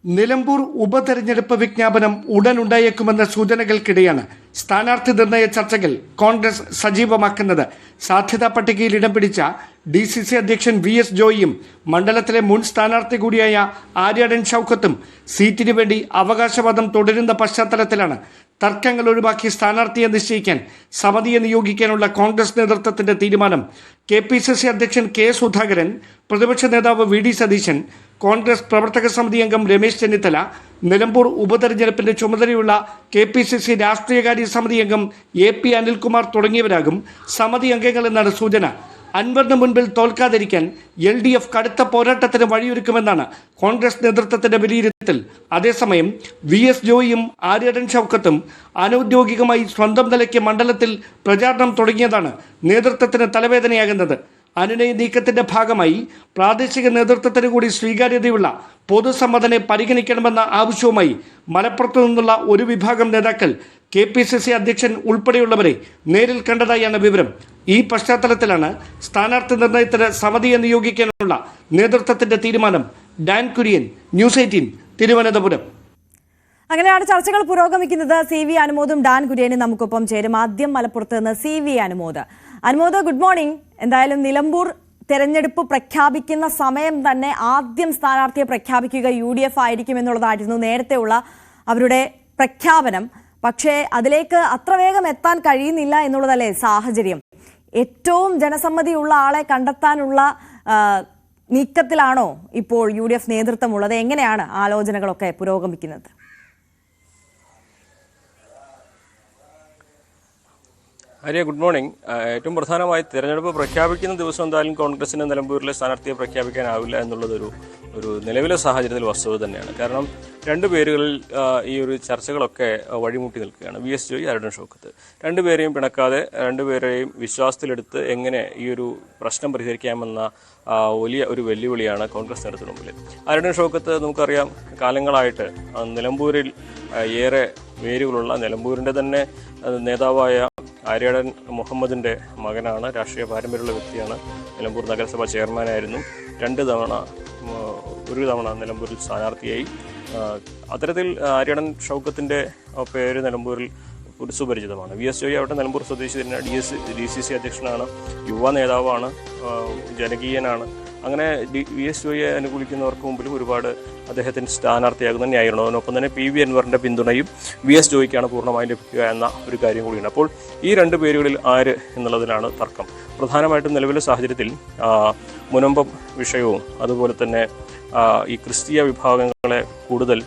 നിലമ്പൂർ ഉപതെരഞ്ഞെടുപ്പ് വിജ്ഞാപനം ഉടൻ ഉണ്ടായേക്കുമെന്ന സൂചനകൾക്കിടെയാണ് സ്ഥാനാർത്ഥി നിർണയ ചർച്ചകൾ കോൺഗ്രസ് സജീവമാക്കുന്നത്. സാധ്യതാ പട്ടികയിൽ ഇടം പിടിച്ച DCC അധ്യക്ഷൻ VS ജോയിയും മണ്ഡലത്തിലെ മുൻ സ്ഥാനാർത്ഥി കൂടിയായ ആര്യാടൻ ഷൗക്കത്തും സീറ്റിനു വേണ്ടി അവകാശവാദം തുടരുന്ന പശ്ചാത്തലത്തിലാണ് തർക്കങ്ങൾ ഒഴിവാക്കി സ്ഥാനാർത്ഥിയെ നിശ്ചയിക്കാൻ സമിതിയെ നിയോഗിക്കാനുള്ള കോൺഗ്രസ് നേതൃത്വത്തിന്റെ തീരുമാനം. KPCC അധ്യക്ഷൻ K സുധാകരൻ, പ്രതിപക്ഷ നേതാവ് VD സതീശൻ, കോൺഗ്രസ് പ്രവർത്തക സമിതി അംഗം രമേശ് ചെന്നിത്തല, നിലമ്പൂർ ഉപതെരഞ്ഞെടുപ്പിന്റെ ചുമതലയുള്ള KPCC രാഷ്ട്രീയകാര്യ സമിതി അംഗം AP അനിൽകുമാർ തുടങ്ങിയവരാകും സമിതി അംഗങ്ങളെന്നാണ് സൂചന. അൻവറിന് മുൻപിൽ തോൽക്കാതിരിക്കാൻ LDF കടുത്ത പോരാട്ടത്തിന് വഴിയൊരുക്കുമെന്നാണ് കോൺഗ്രസ് നേതൃത്വത്തിന്റെ വിലയിരുത്തൽ. അതേസമയം VS ജോയിയും ആര്യാടൻ ഷൗക്കത്തും അനൌദ്യോഗികമായി സ്വന്തം നിലയ്ക്ക് മണ്ഡലത്തിൽ പ്രചാരണം തുടങ്ങിയതാണ് നേതൃത്വത്തിന് തലവേദനയാകുന്നത്. അനുനയ നീക്കത്തിന്റെ ഭാഗമായി പ്രാദേശിക നേതൃത്വത്തിന് കൂടി സ്വീകാര്യതയുള്ള പൊതുസമ്മതനെ പരിഗണിക്കണമെന്ന ആവശ്യവുമായി മലപ്പുറത്തു നിന്നുള്ള ഒരു വിഭാഗം നേതാക്കൾ KPCC അധ്യക്ഷൻ ഉൾപ്പെടെയുള്ളവരെ നേരിൽ കണ്ടതായാണ് വിവരം. ഈ പശ്ചാത്തലത്തിലാണ് സ്ഥാനാർത്ഥി നിർണയത്തിന് സമിതിയെ നിയോഗിക്കാനുള്ള നേതൃത്വത്തിന്റെ തീരുമാനം. Dan Kurian, News 18, Thiruvananthapuram. അങ്ങനെയാണ് ചർച്ചകൾ പുരോഗമിക്കുന്നത്. CV അനുമോദും ഡാൻ കുര്യനും നമുക്കൊപ്പം ചേരും. ആദ്യം മലപ്പുറത്ത് നിന്ന് CV അനുമോദ്. Good morning. എന്തായാലും നിലമ്പൂർ തെരഞ്ഞെടുപ്പ് പ്രഖ്യാപിക്കുന്ന സമയം തന്നെ ആദ്യം സ്ഥാനാർത്ഥിയെ പ്രഖ്യാപിക്കുക UDF ആയിരിക്കും എന്നുള്ളതായിരുന്നു നേരത്തെയുള്ള അവരുടെ പ്രഖ്യാപനം. പക്ഷേ അതിലേക്ക് അത്ര വേഗം എത്താൻ കഴിയുന്നില്ല എന്നുള്ളതല്ലേ സാഹചര്യം. ഏറ്റവും ജനസമ്മതിയുള്ള ആളെ കണ്ടെത്താനുള്ള നീക്കത്തിലാണോ ഇപ്പോൾ UDF നേതൃത്വമുള്ളത്? എങ്ങനെയാണ് ആലോചനകളൊക്കെ പുരോഗമിക്കുന്നത്? Arya, good morning. ഏറ്റവും പ്രധാനമായി തിരഞ്ഞെടുപ്പ് പ്രഖ്യാപിക്കുന്ന ദിവസം എന്തായാലും കോൺഗ്രസിന് നിലമ്പൂരിലെ സ്ഥാനാർത്ഥിയെ പ്രഖ്യാപിക്കാനാവില്ല എന്നുള്ളതൊരു നിലവിലെ സാഹചര്യത്തിൽ വസ്തുത തന്നെയാണ്. കാരണം രണ്ട് പേരുകളിൽ ഈ ഒരു ചർച്ചകളൊക്കെ വഴിമുട്ടി നിൽക്കുകയാണ്. VS ജോയി, ആര്യാടൻ ഷൗക്കത്ത്. രണ്ടുപേരെയും പിണക്കാതെ രണ്ടുപേരെയും വിശ്വാസത്തിലെടുത്ത് എങ്ങനെ ഈ ഒരു പ്രശ്നം പരിഹരിക്കാമെന്ന വലിയ ഒരു വെല്ലുവിളിയാണ് കോൺഗ്രസ് നേതൃത്വത്തിന് മുമ്പിൽ. ആര്യാടൻ ഷൗക്കത്ത് നമുക്കറിയാം, കാലങ്ങളായിട്ട് നിലമ്പൂരിൽ ഏറെ വേരുകളുള്ള, നിലമ്പൂരിൻ്റെ തന്നെ നേതാവായ ആര്യാടൻ മുഹമ്മദിൻ്റെ മകനാണ്. രാഷ്ട്രീയ പാരമ്പര്യമുള്ള വ്യക്തിയാണ്. നിലമ്പൂർ നഗരസഭ ചെയർമാനായിരുന്നു. ഒരു തവണ നിലമ്പൂരിൽ സ്ഥാനാർത്ഥിയായി. അത്തരത്തിൽ ആര്യാടൻ ഷൗക്കത്തിൻ്റെ പേര് നിലമ്പൂരിൽ സുപരിചിതമാണ്. VS ജോയി ആവട്ടെ നിലമ്പൂർ സ്വദേശി തന്നെ, DCC അധ്യക്ഷനാണ്, യുവ നേതാവാണ്, ജനകീയനാണ്. അങ്ങനെ VS ജോയിയെ അനുകൂലിക്കുന്നവർക്ക് മുമ്പിലും ഒരുപാട് അദ്ദേഹത്തിന് സ്ഥാനാർത്ഥിയാകുന്ന ന്യായമാണ്. അതിനൊപ്പം തന്നെ PV അൻവറിൻ്റെ പിന്തുണയും VS ജോയിക്കാണ് പൂർണ്ണമായും ലഭിക്കുക എന്ന ഒരു കാര്യം കൂടിയാണ്. അപ്പോൾ ഈ രണ്ട് പേരുകളിൽ ആര് എന്നുള്ളതിലാണ് തർക്കം. പ്രധാനമായിട്ടും നിലവിലെ സാഹചര്യത്തിൽ മുനമ്പം വിഷയവും അതുപോലെ തന്നെ ഈ ക്രിസ്തീയ വിഭാഗങ്ങളെ കൂടുതൽ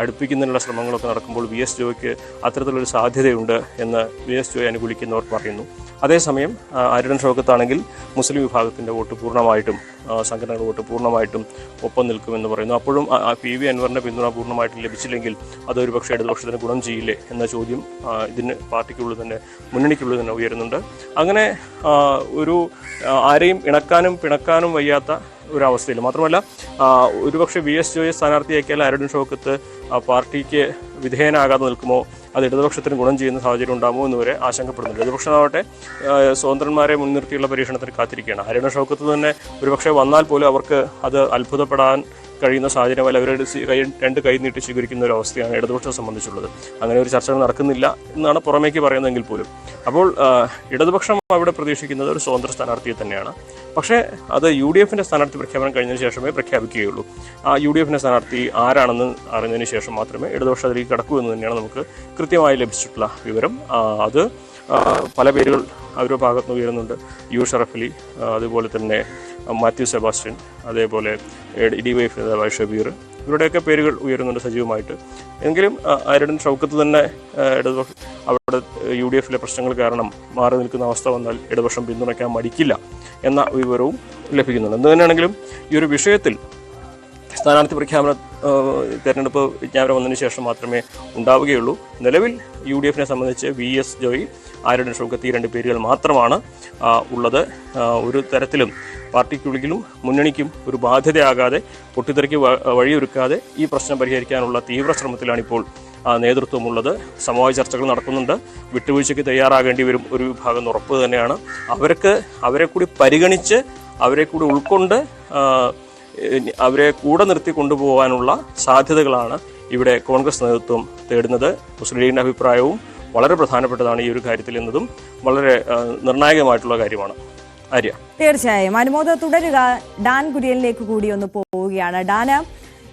അടുപ്പിക്കുന്നതിനുള്ള ശ്രമങ്ങളൊക്കെ നടക്കുമ്പോൾ VS ജോയിക്ക് അത്തരത്തിലൊരു സാധ്യതയുണ്ട് എന്ന് VS ജോയി അനുകൂലിക്കുന്നവർ പറയുന്നു. അതേസമയം ആര്യാടൻ ഷൗക്കത്താണെങ്കിൽ മുസ്ലിം വിഭാഗത്തിൻ്റെ വോട്ട് പൂർണ്ണമായിട്ടും, സംഘടനയുടെ വോട്ട് പൂർണ്ണമായിട്ടും ഒപ്പം നിൽക്കുമെന്ന് പറയുന്നു. അപ്പോഴും PV അൻവറിൻ്റെ പിന്തുണ പൂർണ്ണമായിട്ടും ലഭിച്ചില്ലെങ്കിൽ അതൊരു പക്ഷേ ഇടതുപക്ഷത്തിന് ഗുണം ചെയ്യില്ലേ എന്ന ചോദ്യം ഇതിന് പാർട്ടിക്കുള്ളിൽ തന്നെ, മുന്നണിക്കുള്ളിൽ തന്നെ ഉയരുന്നുണ്ട്. അങ്ങനെ ഒരു ആരെയും ഇണക്കാനും പിണക്കാനും വയ്യാത്ത ഒരവസ്ഥയിൽ മാത്രമല്ല, ഒരുപക്ഷെ VS ജോയെ സ്ഥാനാർത്ഥിയാക്കിയാൽ ആര്യാടൻ ഷൗക്കത്ത് പാർട്ടിക്ക് വിധേയനാകാതെ നിൽക്കുമോ, അത് ഇടതുപക്ഷത്തിന് ഗുണം ചെയ്യുന്ന സാഹചര്യം ഉണ്ടാകുമോ എന്നുവരെ ആശങ്കപ്പെടുന്നുണ്ട്. ഇടതുപക്ഷമാവട്ടെ സ്വതന്ത്രന്മാരെ മുൻനിർത്തിയുള്ള പരീക്ഷണത്തിന് കാത്തിരിക്കുകയാണ്. ആര്യാടൻ ഷൗക്കത്ത് തന്നെ ഒരുപക്ഷെ വന്നാൽ പോലും അവർക്ക് അത് അത്ഭുതപ്പെടാൻ കഴിയുന്ന സാഹചര്യമല്ല. അവരുടെ രണ്ട് കൈ നീട്ടി സ്വീകരിക്കുന്ന ഒരു അവസ്ഥയാണ് ഇടതുപക്ഷത്തെ സംബന്ധിച്ചുള്ളത്. അങ്ങനെ ഒരു ചർച്ചകൾ നടക്കുന്നില്ല എന്നാണ് പുറമേക്ക് പറയുന്നതെങ്കിൽ പോലും. അപ്പോൾ ഇടതുപക്ഷം അവിടെ പ്രതീക്ഷിക്കുന്നത് ഒരു സ്വതന്ത്ര സ്ഥാനാർത്ഥിയെ തന്നെയാണ്. പക്ഷേ അത് UDFൻ്റെ സ്ഥാനാർത്ഥി പ്രഖ്യാപനം കഴിഞ്ഞതിന് ശേഷമേ പ്രഖ്യാപിക്കുകയുള്ളൂ. ആ UDFൻ്റെ സ്ഥാനാർത്ഥി ആരാണെന്ന് അറിഞ്ഞതിന് ശേഷം മാത്രമേ ഇടതുപക്ഷം അതിലേക്ക് കടക്കൂ എന്ന് തന്നെയാണ് നമുക്ക് കൃത്യമായി ലഭിച്ചിട്ടുള്ള വിവരം. അത് പല പേരുകൾ അവരുടെ ഭാഗത്ത് നിന്ന് ഉയരുന്നുണ്ട്. U ഷറഫ് അലി, അതുപോലെ തന്നെ മാത്യു സെബാസ്റ്റ്യൻ, അതേപോലെ DYF നേതാവായ ഷബീർ, ഇവരുടെയൊക്കെ പേരുകൾ ഉയരുന്നുണ്ട് സജീവമായിട്ട്. എങ്കിലും ആര്യാടൻ ഷൗക്കത്ത് തന്നെ അവിടെ UDFലെ പ്രശ്നങ്ങൾ കാരണം മാറി നിൽക്കുന്ന അവസ്ഥ വന്നാൽ ഇടതുപക്ഷം പിന്തുണയ്ക്കാൻ മടിക്കില്ല എന്ന വിവരവും ലഭിക്കുന്നുണ്ട്. എന്ത് തന്നെയാണെങ്കിലും ഈ ഒരു വിഷയത്തിൽ സ്ഥാനാർത്ഥി തെരഞ്ഞെടുപ്പ് വിജ്ഞാപനം വന്നതിന് ശേഷം മാത്രമേ ഉണ്ടാവുകയുള്ളൂ. നിലവിൽ UDFനെ സംബന്ധിച്ച് VS ജോയി, ആര്യാടൻ ഷൗക്കത്ത്, ഈ രണ്ട് പേരുകൾ മാത്രമാണ് ഉള്ളത്. ഒരു തരത്തിലും പാർട്ടിക്കുള്ളിലും മുന്നണിക്കും ഒരു ബാധ്യതയാകാതെ, പൊട്ടിത്തെറിക്ക് വഴിയൊരുക്കാതെ ഈ പ്രശ്നം പരിഹരിക്കാനുള്ള തീവ്ര ശ്രമത്തിലാണിപ്പോൾ നേതൃത്വമുള്ളത്. സമവായ ചർച്ചകൾ നടക്കുന്നുണ്ട്. വിട്ടുവീഴ്ചയ്ക്ക് തയ്യാറാകേണ്ടി വരും ഒരു വിഭാഗം ഉറപ്പ് തന്നെയാണ്. അവരെ കൂടി പരിഗണിച്ച്, അവരെ കൂടി ഉൾക്കൊണ്ട് അവരെ കൂടെ നിർത്തി കൊണ്ടുപോകാനുള്ള സാധ്യതകളാണ് ഇവിടെ കോൺഗ്രസ് നേതൃത്വം തേടുന്നത്. മുസ്ലിം ലീഗിൻ്റെ അഭിപ്രായവും വളരെ പ്രധാനപ്പെട്ടതാണ് ഈ ഒരു കാര്യത്തിൽ എന്നതും വളരെ നിർണായകമായിട്ടുള്ള കാര്യമാണ്. ആര്യ, തീർച്ചയായും അനുമോദ തുടരുക. ഡാൻ കുര്യനിലേക്ക് കൂടി ഒന്ന് പോവുകയാണ്. ഡാന്,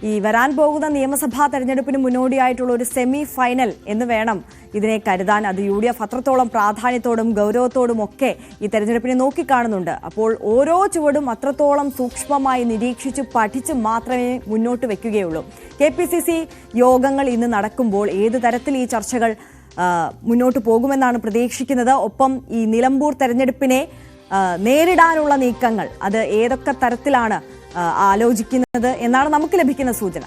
ഈ വരാൻ പോകുന്ന നിയമസഭാ തെരഞ്ഞെടുപ്പിന് മുന്നോടിയായിട്ടുള്ള ഒരു സെമി ഫൈനൽ എന്ന് വേണം ഇതിനെ കരുതാൻ. അത് UDF അത്രത്തോളം പ്രാധാന്യത്തോടും ഗൗരവത്തോടും ഒക്കെ ഈ തെരഞ്ഞെടുപ്പിനെ നോക്കിക്കാണുന്നുണ്ട്. അപ്പോൾ ഓരോ ചുവടും അത്രത്തോളം സൂക്ഷ്മമായി നിരീക്ഷിച്ച് പഠിച്ച് മാത്രമേ മുന്നോട്ട് വെക്കുകയുള്ളൂ. KPCC യോഗങ്ങൾ ഇന്ന് നടക്കുമ്പോൾ ഏത് തരത്തിൽ ഈ ചർച്ചകൾ മുന്നോട്ട് പോകുമെന്നാണ് പ്രതീക്ഷിക്കുന്നത്? ഒപ്പം ഈ നിലമ്പൂർ തെരഞ്ഞെടുപ്പിനെ നേരിടാനുള്ള നീക്കങ്ങൾ അത് ഏതൊക്കെ തരത്തിലാണ് ആലോചിക്കുന്നത് എന്നാണ് നമുക്ക് ലഭിക്കുന്ന സൂചന?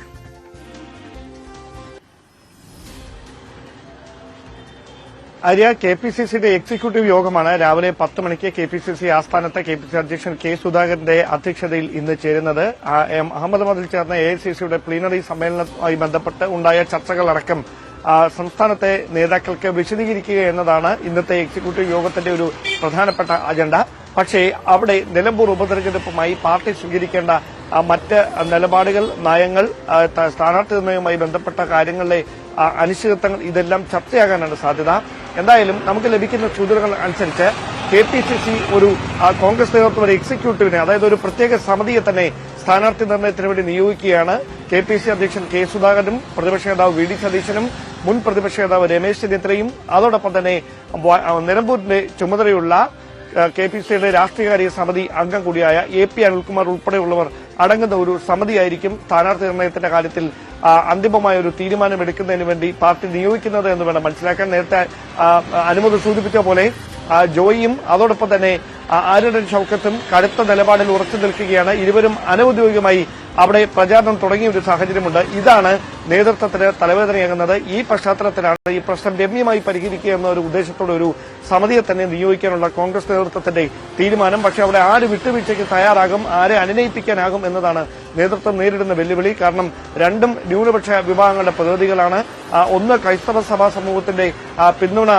ആര്യ, KPCCയുടെ എക്സിക്യൂട്ടീവ് യോഗമാണ് രാവിലെ 10 മണിക്ക് KPCC ആസ്ഥാനത്ത് KPCC അധ്യക്ഷൻ K. സുധാകരന്റെ അധ്യക്ഷതയിൽ ഇന്ന് ചേരുന്നത്. അഹമ്മദാബാദിൽ ചേർന്ന AICCയുടെ പ്ലീനറി സമ്മേളനവുമായി ബന്ധപ്പെട്ട് ഉണ്ടായ ചർച്ചകളടക്കം സംസ്ഥാനത്തെ നേതാക്കൾക്ക് വിശദീകരിക്കുക എന്നതാണ് ഇന്നത്തെ എക്സിക്യൂട്ടീവ് യോഗത്തിന്റെ ഒരു പ്രധാനപ്പെട്ട അജണ്ട. പക്ഷേ അവിടെ നിലമ്പൂർ ഉപതെരഞ്ഞെടുപ്പുമായി പാർട്ടി സ്വീകരിക്കേണ്ട മറ്റ് നിലപാടുകൾ, നയങ്ങൾ, സ്ഥാനാർത്ഥി നിർണ്ണയവുമായി ബന്ധപ്പെട്ട കാര്യങ്ങളിലെ അനിശ്ചിതത്വങ്ങൾ ഇതെല്ലാം ചർച്ചയാകാനാണ് സാധ്യത. എന്തായാലും നമുക്ക് ലഭിക്കുന്ന സൂചനകൾ അനുസരിച്ച് KPCC ഒരു കോൺഗ്രസ് നേതൃത്വം ഒരു എക്സിക്യൂട്ടീവിനെ, അതായത് ഒരു പ്രത്യേക സമിതിയെ തന്നെ സ്ഥാനാർത്ഥി നിർണ്ണയത്തിന് വേണ്ടി നിയോഗിക്കുകയാണ്. KPCC അധ്യക്ഷൻ K. സുധാകരനും പ്രതിപക്ഷ നേതാവ് VD സതീശനും മുൻ പ്രതിപക്ഷ നേതാവ് രമേശ് ചെന്നിത്തലയും അതോടൊപ്പം തന്നെ നിലമ്പൂരിന്റെ ചുമതലയുള്ള KPCCയുടെ രാഷ്ട്രീയകാര്യ സമിതി അംഗം കൂടിയായ AP അനിൽകുമാർ ഉൾപ്പെടെയുള്ളവർ അടങ്ങുന്ന ഒരു സമിതിയായിരിക്കും സ്ഥാനാർത്ഥി നിർണ്ണയത്തിന്റെ കാര്യത്തിൽ അന്തിമമായ ഒരു തീരുമാനമെടുക്കുന്നതിന് വേണ്ടി പാർട്ടി നിയോഗിക്കുന്നത് എന്ന് വേണം മനസ്സിലാക്കാൻ. നേരത്തെ അനുമതി സൂചിപ്പിച്ച പോലെ ജോയിയും അതോടൊപ്പം തന്നെ ആര്യടൻ ഷൌക്കത്തും കടുത്ത നിലപാടിൽ ഉറച്ചു നിൽക്കുകയാണ്. ഇരുവരും അനൌദ്യോഗികമായി അവിടെ പ്രചാരണം തുടങ്ങിയ ഒരു സാഹചര്യമുണ്ട്. ഇതാണ് നേതൃത്വത്തിന് തലവേദനയാകുന്നത്. ഈ പശ്ചാത്തലത്തിലാണ് ഈ പ്രശ്നം രമ്യമായി പരിഹരിക്കുക എന്ന ഒരു ഉദ്ദേശത്തോടെ ഒരു സമിതിയെ തന്നെ നിയോഗിക്കാനുള്ള കോൺഗ്രസ് നേതൃത്വത്തിന്റെ തീരുമാനം. പക്ഷേ അവിടെ ആര് വിട്ടുവീഴ്ചയ്ക്ക് തയ്യാറാകും, ആരെ അനുനയിപ്പിക്കാനാകും എന്നതാണ് നേതൃത്വം നേരിടുന്ന വെല്ലുവിളി. കാരണം രണ്ടും ന്യൂനപക്ഷ വിഭാഗങ്ങളുടെ പ്രതിനിധികളാണ്. ഒന്ന് ക്രൈസ്തവ സഭാ സമൂഹത്തിന്റെ പിന്തുണ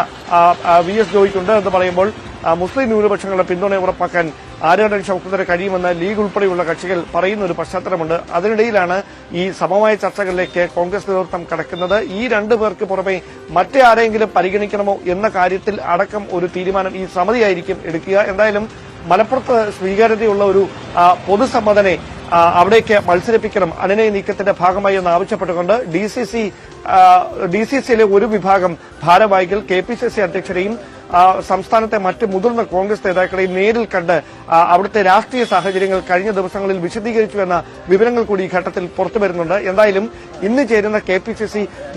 VS ജോയിക്കുണ്ട് എന്ന് പറയുമ്പോൾ മുസ്ലിം ന്യൂനപക്ഷങ്ങളുടെ പിന്തുണ ഉറപ്പാക്കാൻ ആര്യടൻ ഷൌക്കത്തിന് കഴിയുമെന്ന് ലീഗ് ഉൾപ്പെടെയുള്ള കക്ഷികൾ പറയുന്ന ഒരു പശ്ചാത്തലമുണ്ട്. അതിനിടയിലാണ് ഈ സമവായ ചർച്ചകളിലേക്ക് കോൺഗ്രസ് നേതൃത്വം കടക്കുന്നത്. ഈ രണ്ടുപേർക്ക് പുറമെ മറ്റേ ആരെങ്കിലും പരിഗണിക്കണമോ എന്ന കാര്യത്തിൽ അടക്കം ഒരു തീരുമാനം ഈ സമിതിയായിരിക്കും എടുക്കുക. എന്തായാലും മലപ്പുറത്ത് സ്വീകാര്യതയുള്ള ഒരു പൊതുസമ്മതനെ അവിടേക്ക് മത്സരിപ്പിക്കണം അനുനയ നീക്കത്തിന്റെ ഭാഗമായി എന്ന് ആവശ്യപ്പെട്ടുകൊണ്ട് DCCയിലെ ഒരു വിഭാഗം ഭാരവാഹികൾ KPCC അധ്യക്ഷരെയും സംസ്ഥാനത്തെ മറ്റ് മുതിർന്ന കോൺഗ്രസ് നേതാക്കളെയും നേരിൽ കണ്ട് അവിടുത്തെ രാഷ്ട്രീയ സാഹചര്യങ്ങൾ കഴിഞ്ഞ ദിവസങ്ങളിൽ വിശദീകരിച്ചു എന്ന വിവരങ്ങൾ കൂടി ഈ ഘട്ടത്തിൽ പുറത്തുവരുന്നുണ്ട്. എന്തായാലും ഇന്ന് ചേരുന്ന KPCC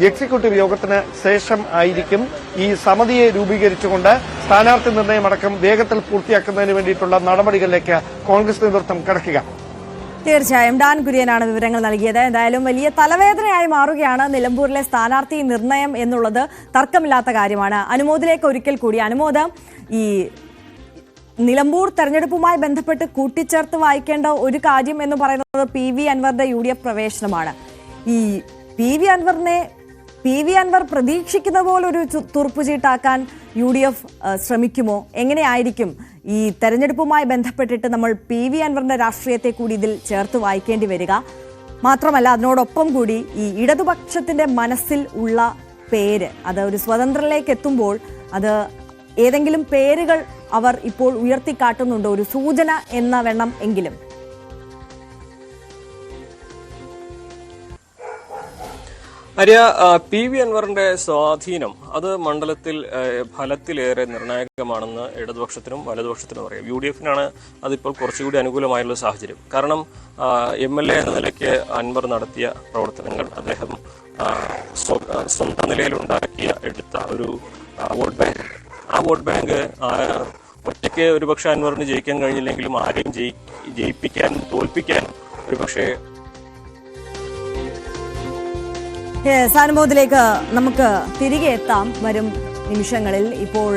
എക്സിക്യൂട്ടീവ് യോഗത്തിന് ശേഷം ആയിരിക്കും ഈ സമിതിയെ രൂപീകരിച്ചുകൊണ്ട് സ്ഥാനാർത്ഥി നിർണ്ണയമടക്കം വേഗത്തിൽ പൂർത്തിയാക്കുന്നതിന് വേണ്ടിയിട്ടുള്ള നടപടികളിലേക്ക് കോൺഗ്രസ് നേതൃത്വം കടക്കുക. തീർച്ചയായും ഡാൻ കുര്യനാണ് വിവരങ്ങൾ നൽകിയത്. എന്തായാലും വലിയ തലവേദനയായി മാറുകയാണ് നിലമ്പൂരിലെ സ്ഥാനാർത്ഥി നിർണയം എന്നുള്ളത് തർക്കമില്ലാത്ത കാര്യമാണ്. അനുമോദിലേക്ക് ഒരിക്കൽ കൂടി. അനുമോദ്, ഈ നിലമ്പൂർ തെരഞ്ഞെടുപ്പുമായി ബന്ധപ്പെട്ട് കൂട്ടിച്ചേർത്ത് വായിക്കേണ്ട ഒരു കാര്യം എന്ന് പറയുന്നത് PV അൻവറിന്റെ UDF പ്രവേശനമാണ്. ഈ PV അൻവർ പ്രതീക്ഷിക്കുന്ന പോലെ ഒരു തുറുപ്പുചീട്ടാക്കാൻ UDF ശ്രമിക്കുമോ? എങ്ങനെയായിരിക്കും ഈ തെരഞ്ഞെടുപ്പുമായി ബന്ധപ്പെട്ടിട്ട് നമ്മൾ PV അൻവറിന്റെ രാഷ്ട്രീയത്തെ കൂടി ഇതിൽ ചേർത്ത് വായിക്കേണ്ടി വരിക? മാത്രമല്ല അതിനോടൊപ്പം കൂടി ഈ ഇടതുപക്ഷത്തിന്റെ മനസ്സിൽ ഉള്ള പേര്, അത് ഒരു സ്വതന്ത്രരിലേക്ക് എത്തുമ്പോൾ അത് ഏതെങ്കിലും പേരുകൾ അവർ ഇപ്പോൾ ഉയർത്തിക്കാട്ടുന്നുണ്ടോ, ഒരു സൂചന എന്ന വണ്ണം എങ്കിലും? ആര്യ, PV അൻവറിന്റെ സ്വാധീനം അത് മണ്ഡലത്തിൽ ഫലത്തിലേറെ നിർണായകമാണെന്ന് ഇടതുപക്ഷത്തിനും വലതുപക്ഷത്തിനും അറിയാം. UDFനാണ് അതിപ്പോൾ കുറച്ചുകൂടി അനുകൂലമായുള്ള സാഹചര്യം. കാരണം MLA എന്ന നിലയ്ക്ക് അൻവർ നടത്തിയ പ്രവർത്തനങ്ങൾ, അദ്ദേഹം സ്വന്തം എടുത്ത ഒരു വോട്ട് ബാങ്ക്, ആ വോട്ട് ബാങ്ക് ഒറ്റയ്ക്ക് ഒരുപക്ഷെ അൻവറിന് ജയിക്കാൻ കഴിഞ്ഞില്ലെങ്കിലും ആരെയും ജയിപ്പിക്കാനും തോൽപ്പിക്കാനും ഒരുപക്ഷെ അനുമോദിലേക്ക് നമുക്ക് തിരികെ എത്താം വരും നിമിഷങ്ങളിൽ. ഇപ്പോൾ